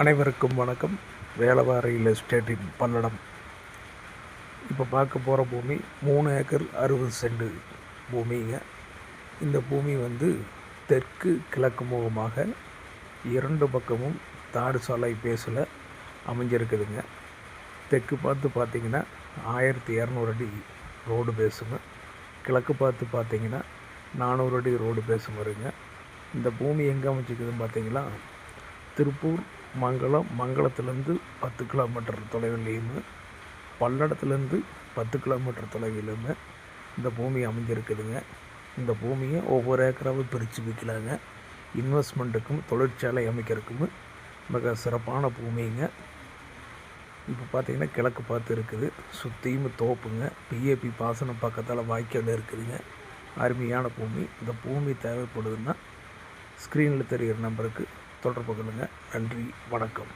அனைவருக்கும் வணக்கம். வேலவா ரியல் எஸ்டேட்டின் பல்லடம். இப்போ பார்க்க போகிற பூமி 3 ஏக்கர் 60 சென்ட் பூமிங்க. இந்த பூமி தெற்கு கிழக்கு முகமாக 2 பக்கமும் தார் சாலை பேஸில் அமைஞ்சிருக்குதுங்க. தெற்கு பார்த்து பார்த்திங்கன்னா 1200 அடி ரோடு பேஸுங்க. கிழக்கு பார்த்து பார்த்திங்கன்னா 400 அடி ரோடு பேஸும் வருங்க. இந்த பூமி எங்கே அமைச்சிக்குதுன்னு பார்த்திங்கன்னா திருப்பூர் மங்களத்துலேருந்து 10 கிலோமீட்டர் தொலைவிலையும், பல்லடத்துலேருந்து 10 கிலோமீட்டர் தொலைவிலும் இந்த பூமி அமைஞ்சிருக்குதுங்க. இந்த பூமியை ஒவ்வொரு ஏக்கராவும் பிரித்து விற்கலாங்க. இன்வெஸ்ட்மெண்ட்டுக்கும் தொழிற்சாலை அமைக்கிறதுக்கும் மிக சிறப்பான பூமிங்க. இப்போ பார்த்திங்கன்னா கிழக்கு பார்த்து இருக்குது, சுற்றியும் தோப்புங்க. பிஏபி பாசனம் பக்கத்தால் வாய்க்கால் இருக்குதுங்க. அருமையான பூமி. இந்த பூமி தேவைப்படுதுன்னா ஸ்க்ரீனில் தெரிகிற நம்பருக்கு தொடர்பு கொள்ளுங்கள். நன்றி, வணக்கம்.